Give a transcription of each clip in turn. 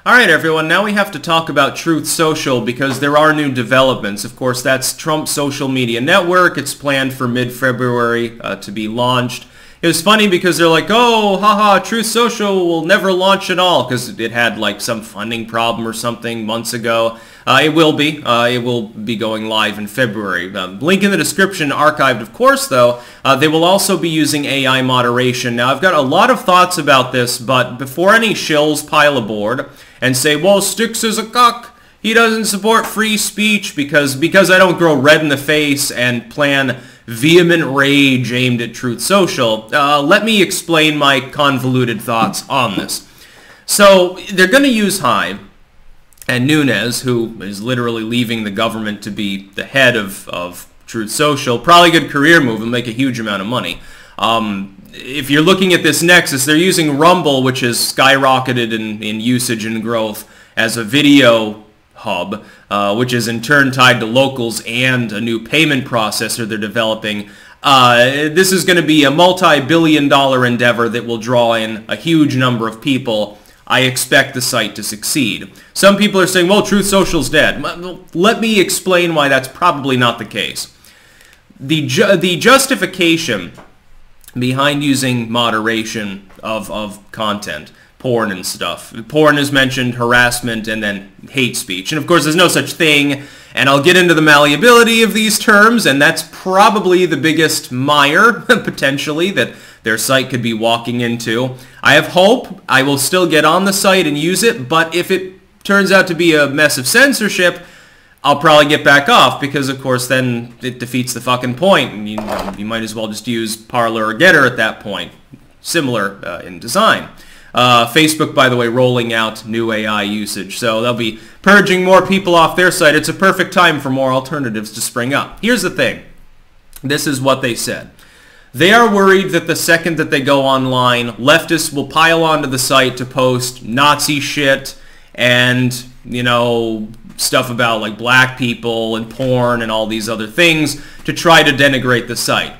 Alright everyone, now we have to talk about Truth Social because there are new developments. Of course, that's Trump's social media network. It's planned for mid-February to be launched. It was funny because they're like, oh, haha, Truth Social will never launch at all because it had like some funding problem or something months ago. It will be. It will be going live in February. Link in the description, archived of course though. They will also be using AI moderation. Now I've got a lot of thoughts about this, but before any shills pile aboard and say, well, Styx is a cuck, he doesn't support free speech because I don't grow red in the face and plan vehement rage aimed at Truth Social, let me explain my convoluted thoughts on this. So they're going to use Hive, and Nunes, who is literally leaving the government to be the head of Truth Social, probably a good career move and make a huge amount of money. If you're looking at this nexus, they're using Rumble, which has skyrocketed in usage and growth, as a video hub, which is in turn tied to locals and a new payment processor they're developing. This is going to be a multi-billion-dollar endeavor that will draw in a huge number of people. I expect the site to succeed. Some people are saying, well, Truth Social's dead. Let me explain why that's probably not the case. The justification behind using moderation of content, porn and stuff. Porn is mentioned, harassment, and then hate speech. And of course, there's no such thing, and I'll get into the malleability of these terms, and that's probably the biggest mire, potentially, that their site could be walking into. I have hope. I will still get on the site and use it, but if it turns out to be a mess of censorship, I'll probably get back off, because of course then it defeats the fucking point, and you might as well just use Parler or Getter at that point. Similar in design. Facebook, by the way, rolling out new AI usage, so they'll be purging more people off their site. It's a perfect time for more alternatives to spring up. Here's the thing. This is what they said. They are worried that the second that they go online, leftists will pile onto the site to post Nazi shit and, you know, stuff about like black people and porn and all these other things to try to denigrate the site.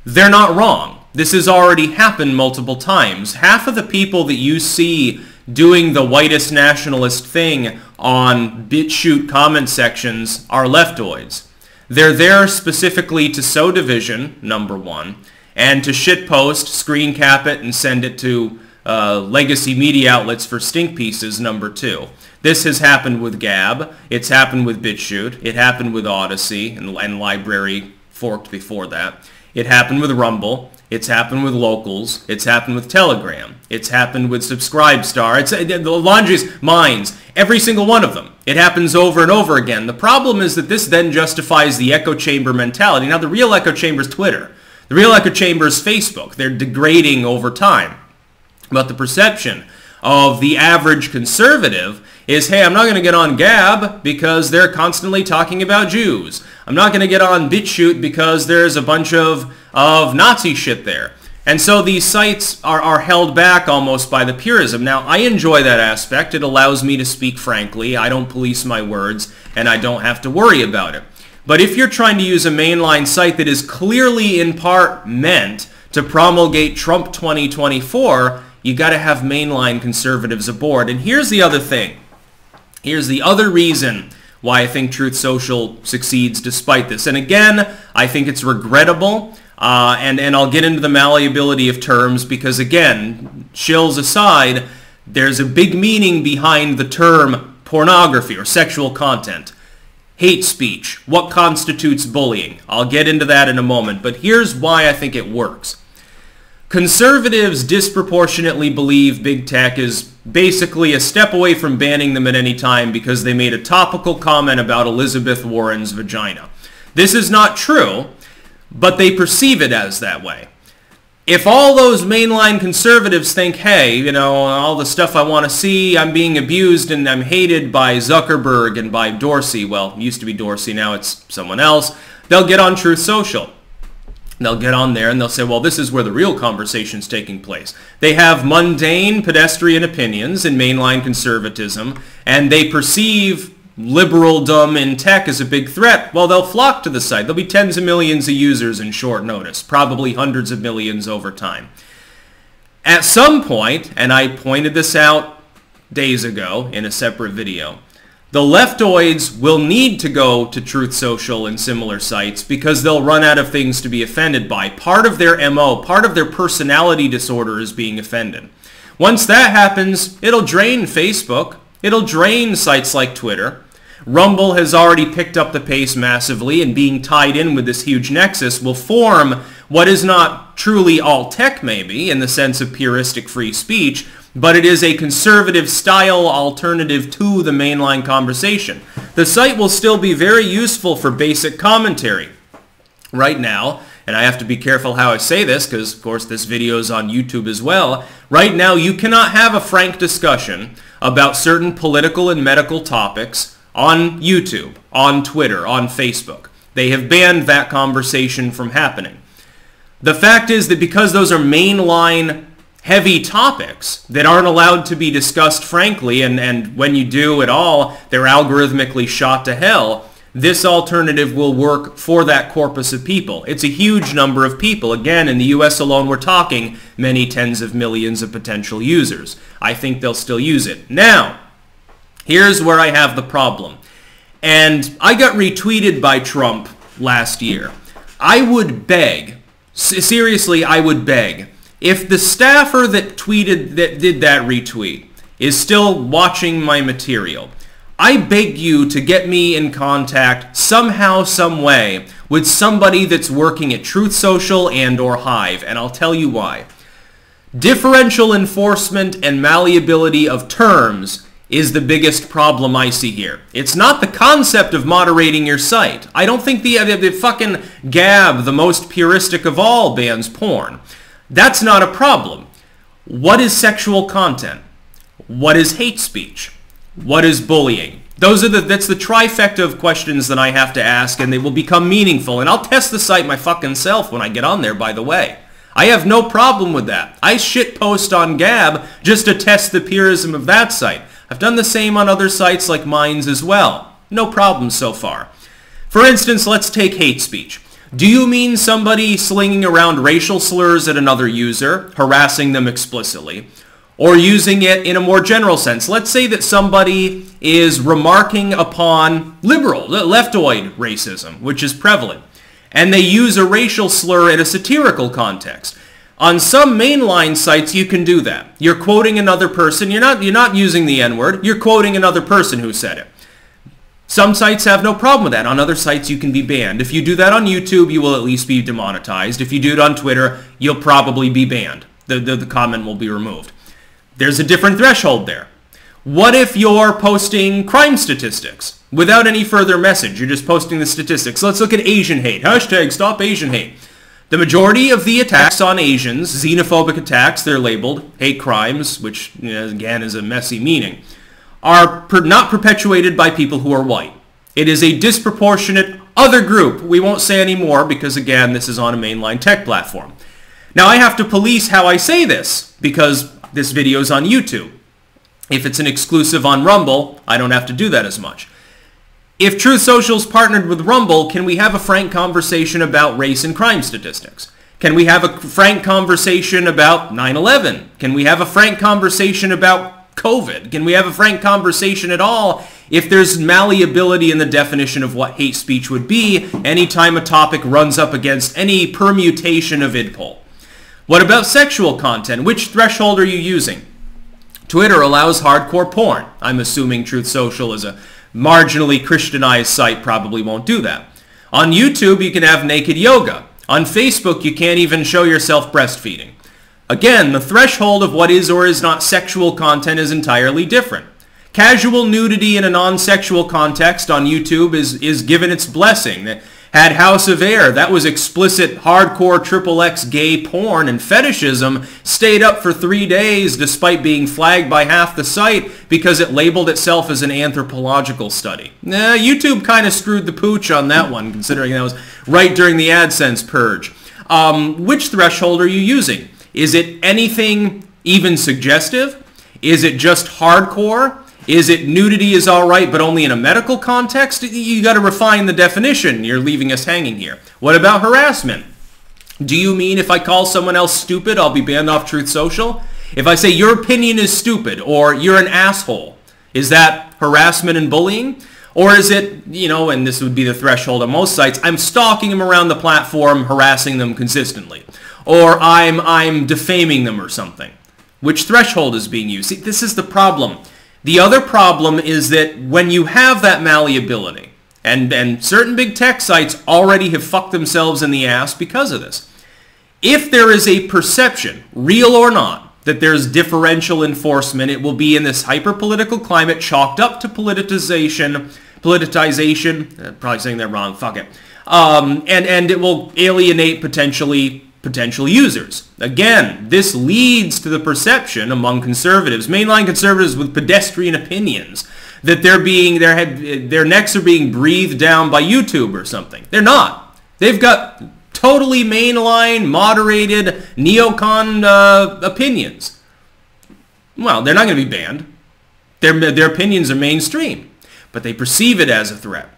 They're not wrong. This has already happened multiple times. Half of the people that you see doing the whitest nationalist thing on BitChute comment sections are leftoids. They're there specifically to sow division, number one, and to shitpost, screen cap it, and send it to legacy media outlets for stink pieces, number two. This has happened with Gab. It's happened with BitChute. It happened with Odyssey and Library forked before that. It happened with Rumble. It's happened with Locals. It's happened with Telegram. It's happened with Subscribestar. It's the laundry's mines. Every single one of them. It happens over and over again. The problem is that this then justifies the echo chamber mentality. Now, the real echo chamber is Twitter. The real echo chamber is Facebook. They're degrading over time. But the perception of the average conservative is, hey, I'm not going to get on Gab because they're constantly talking about Jews. I'm not going to get on BitChute because there's a bunch of Nazi shit there. And so these sites are held back almost by the purism. Now, I enjoy that aspect. It allows me to speak frankly. I don't police my words, and I don't have to worry about it. But if you're trying to use a mainline site that is clearly in part meant to promulgate Trump 2024, you got to have mainline conservatives aboard. And here's the other thing. Here's the other reason why I think Truth Social succeeds despite this. And again, I think it's regrettable, and I'll get into the malleability of terms because, again, shills aside, there's a big meaning behind the term pornography or sexual content. Hate speech. What constitutes bullying? I'll get into that in a moment, but here's why I think it works. Conservatives disproportionately believe big tech is basically a step away from banning them at any time because they made a topical comment about Elizabeth Warren's vagina. This is not true, but they perceive it as that way. If all those mainline conservatives think, hey, you know, all the stuff I want to see, I'm being abused and I'm hated by Zuckerberg and by Dorsey, well, it used to be Dorsey, now it's someone else, they'll get on Truth Social. They'll get on there and they'll say, well, this is where the real conversation's taking place. They have mundane, pedestrian opinions in mainline conservatism, and they perceive liberaldom in tech as a big threat. Well, they'll flock to the site. There'll be tens of millions of users in short notice, probably hundreds of millions over time. At some point, and I pointed this out days ago in a separate video. The leftoids will need to go to Truth Social and similar sites because they'll run out of things to be offended by. Part of their MO, part of their personality disorder is being offended. Once that happens, it'll drain Facebook. It'll drain sites like Twitter. Rumble has already picked up the pace massively, and being tied in with this huge nexus will form what is not truly alt-tech maybe in the sense of puristic free speech, but it is a conservative style alternative to the mainline conversation. The site will still be very useful for basic commentary. Right now, and I have to be careful how I say this because, of course, this video is on YouTube as well. Right now, you cannot have a frank discussion about certain political and medical topics on YouTube, on Twitter, on Facebook. They have banned that conversation from happening. The fact is that because those are mainline heavy topics that aren't allowed to be discussed frankly, and when you do at all, they're algorithmically shot to hell, this alternative will work for that corpus of people. It's a huge number of people. Again, in the US alone, we're talking many tens of millions of potential users. I think they'll still use it. Now, here's where I have the problem. And I got retweeted by Trump last year. I would beg, seriously, I would beg, if the staffer that did that retweet is still watching my material, I beg you to get me in contact somehow, some way with somebody that's working at Truth Social and or Hive, and I'll tell you why. Differential enforcement and malleability of terms is the biggest problem I see here. It's not the concept of moderating your site. I don't think the fucking Gab, the most puristic of all, bans porn. That's not a problem. What is sexual content? What is hate speech? What is bullying? That's the trifecta of questions that I have to ask, and they will become meaningful. And I'll test the site my fucking self when I get on there, by the way. I have no problem with that. I shitpost on Gab just to test the purism of that site. I've done the same on other sites like Minds as well. No problem so far. For instance, let's take hate speech. Do you mean somebody slinging around racial slurs at another user, harassing them explicitly, or using it in a more general sense? Let's say that somebody is remarking upon liberal, leftoid racism, which is prevalent, and they use a racial slur in a satirical context. On some mainline sites, you can do that. You're quoting another person. You're not using the N-word. You're quoting another person who said it. Some sites have no problem with that. On other sites, you can be banned. If you do that on YouTube, you will at least be demonetized. If you do it on Twitter, you'll probably be banned. The comment will be removed. There's a different threshold there. What if you're posting crime statistics without any further message? You're just posting the statistics. Let's look at Asian hate. Hashtag stop Asian hate. The majority of the attacks on Asians, xenophobic attacks, they're labeled hate crimes, which again is a messy meaning, are not perpetuated by people who are white. It is a disproportionate other group. We won't say any more because, again, this is on a mainline tech platform. Now, I have to police how I say this because this video is on YouTube. If it's an exclusive on Rumble, I don't have to do that as much. If Truth Social's partnered with Rumble, can we have a frank conversation about race and crime statistics? Can we have a frank conversation about 9/11? Can we have a frank conversation about COVID? Can we have a frank conversation at all if there's malleability in the definition of what hate speech would be anytime a topic runs up against any permutation of idpol? What about sexual content? Which threshold are you using? Twitter allows hardcore porn. I'm assuming Truth Social is a marginally Christianized site, probably won't do that. On YouTube, you can have naked yoga. On Facebook, you can't even show yourself breastfeeding. Again, the threshold of what is or is not sexual content is entirely different. Casual nudity in a non-sexual context on YouTube is given its blessing. Had House of Air, that was explicit hardcore XXX gay porn, and fetishism stayed up for 3 days despite being flagged by half the site because it labeled itself as an anthropological study. YouTube kind of screwed the pooch on that one, considering that was right during the AdSense purge. Which threshold are you using? Is it anything even suggestive? Is it just hardcore? Is it nudity is all right, but only in a medical context? You got to refine the definition. You're leaving us hanging here. What about harassment? Do you mean if I call someone else stupid, I'll be banned off Truth Social? If I say your opinion is stupid or you're an asshole, is that harassment and bullying? Or is it, you know, and this would be the threshold on most sites, I'm stalking them around the platform, harassing them consistently. Or I'm defaming them or something. Which threshold is being used? See, this is the problem. The other problem is that when you have that malleability, and certain big tech sites already have fucked themselves in the ass because of this. If there is a perception, real or not, that there's differential enforcement, it will be in this hyper-political climate chalked up to politicization, probably saying that wrong, fuck it. And it will alienate potential users. Again, this leads to the perception among conservatives, mainline conservatives with pedestrian opinions, that their necks are being breathed down by YouTube or something. They're not. They've got totally mainline, moderated, neocon opinions. Well, they're not going to be banned. Their opinions are mainstream, but they perceive it as a threat.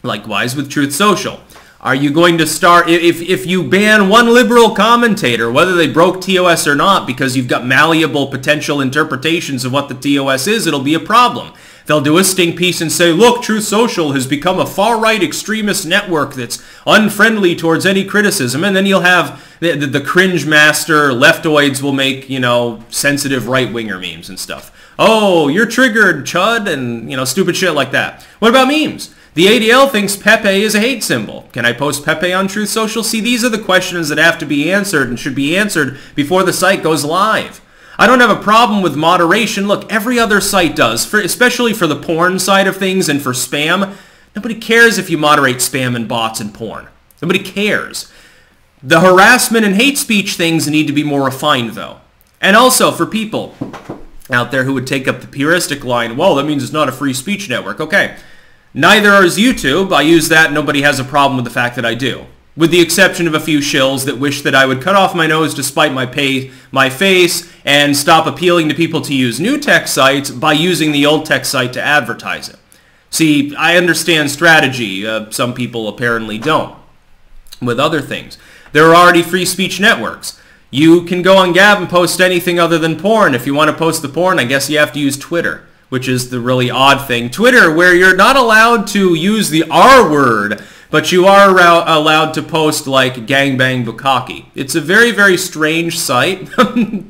Likewise with Truth Social. Are you going to start, if you ban one liberal commentator, whether they broke TOS or not, because you've got malleable potential interpretations of what the TOS is, it'll be a problem. They'll do a stink piece and say, look, Truth Social has become a far-right extremist network that's unfriendly towards any criticism. And then you'll have the cringe master leftoids will make, you know, sensitive right-winger memes and stuff. Oh, you're triggered, chud, and, you know, stupid shit like that. What about memes? The ADL thinks Pepe is a hate symbol. Can I post Pepe on Truth Social? See, these are the questions that have to be answered and should be answered before the site goes live. I don't have a problem with moderation. Look, every other site does, especially for the porn side of things and for spam. Nobody cares if you moderate spam and bots and porn. Nobody cares. The harassment and hate speech things need to be more refined, though. And also, for people out there who would take up the puristic line, well, that means it's not a free speech network. Okay. Neither is YouTube. I use that. Nobody has a problem with the fact that I do. With the exception of a few shills that wish that I would cut off my nose to spite my face and stop appealing to people to use new tech sites by using the old tech site to advertise it. See, I understand strategy. Some people apparently don't. With other things. There are already free speech networks. You can go on Gab and post anything other than porn. If you want to post the porn, I guess you have to use Twitter, which is the really odd thing. Twitter, where you're not allowed to use the R word, but you are allowed to post like gangbang bukkake. It's a very, very strange site.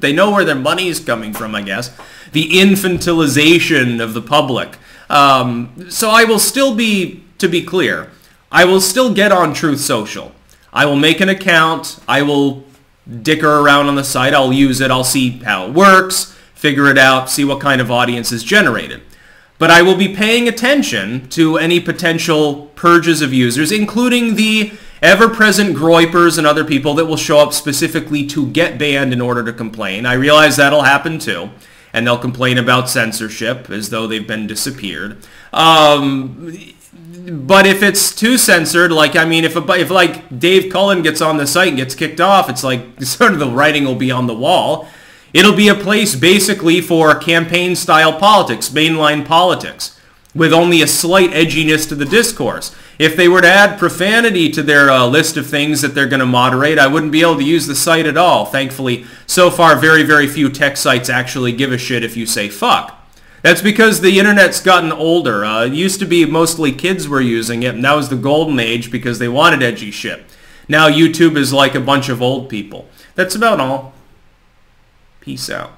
They know where their money is coming from, I guess. The infantilization of the public. So I will still be, to be clear, I will still get on Truth Social. I will make an account. I will dicker around on the site. I'll use it. I'll see how it works, figure it out, see what kind of audience is generated. But I will be paying attention to any potential purges of users, including the ever-present groypers and other people that will show up specifically to get banned in order to complain. I realize that'll happen too, and they'll complain about censorship as though they've been disappeared. But if it's too censored, like, I mean, if like Dave Cullen gets on the site and gets kicked off, it's like sort of the writing will be on the wall. It'll be a place basically for campaign-style politics, mainline politics, with only a slight edginess to the discourse. If they were to add profanity to their list of things that they're going to moderate, I wouldn't be able to use the site at all. Thankfully, so far, very, very few tech sites actually give a shit if you say fuck. That's because the internet's gotten older. It used to be mostly kids were using it, and that was the golden age because they wanted edgy shit. Now YouTube is like a bunch of old people. That's about all. Peace out.